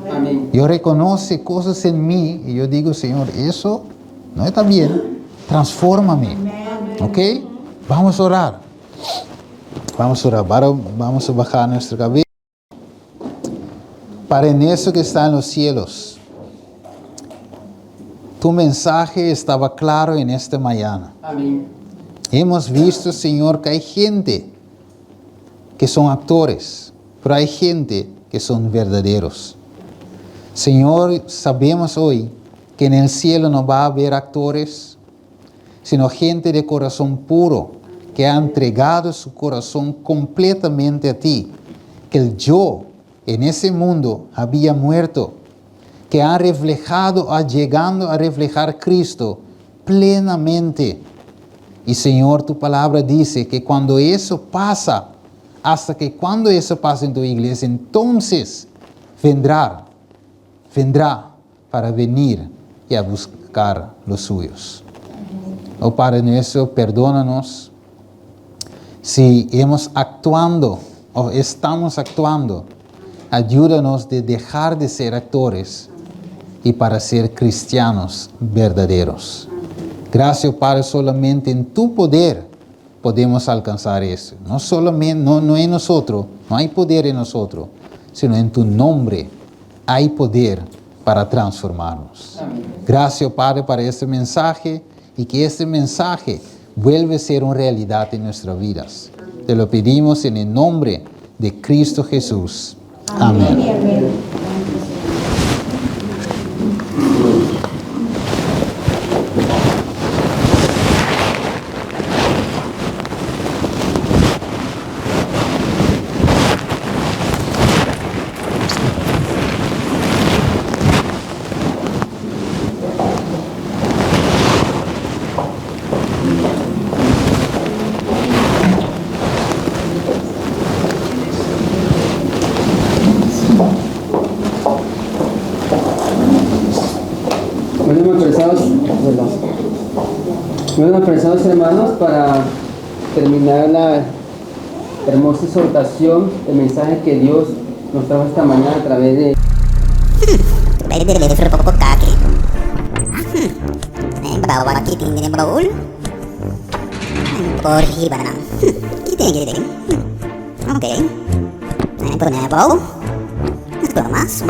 Amén. Yo reconozco cosas en mí y yo digo, Señor, eso no está bien. Transfórmame. ¿Ok? Vamos a orar. Vamos a orar. Vamos a bajar nuestra cabeza. Padre nuestro que está en los cielos, tu mensaje estaba claro en esta mañana. Amén. Hemos visto, Señor, que hay gente que son actores, pero hay gente que son verdaderos. Señor, sabemos hoy que en el cielo no va a haber actores, sino gente de corazón puro, que ha entregado su corazón completamente a ti, que el yo en ese mundo había muerto, que ha llegando a reflejar Cristo plenamente. Y Señor, tu palabra dice que cuando eso pasa, hasta que cuando eso pasa en tu iglesia, entonces vendrá para venir y a buscar los suyos. Oh Padre nuestro, perdónanos si hemos actuando o estamos actuando. Ayúdanos de dejar de ser actores y para ser cristianos verdaderos. Gracias, Padre, solamente en tu poder podemos alcanzar eso. No solamente, no en nosotros, no hay poder en nosotros, sino en tu nombre hay poder para transformarnos. Amén. Gracias, Padre, para este mensaje y que este mensaje vuelva a ser una realidad en nuestras vidas. Te lo pedimos en el nombre de Cristo Jesús. Amén. Amén y amén. Bueno, apresados hermanos, para terminar la hermosa exhortación, el mensaje que Dios nos trajo esta mañana a través de... Pwede deliver po po kaki. Bawa kiting din baul. Porhi ba na? Kiting. Okay. Por na baul. Mas.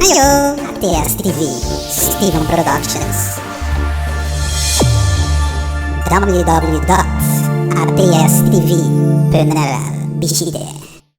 Ayo, ATS TV, Steven Productions. www.atstv.nl Bishide.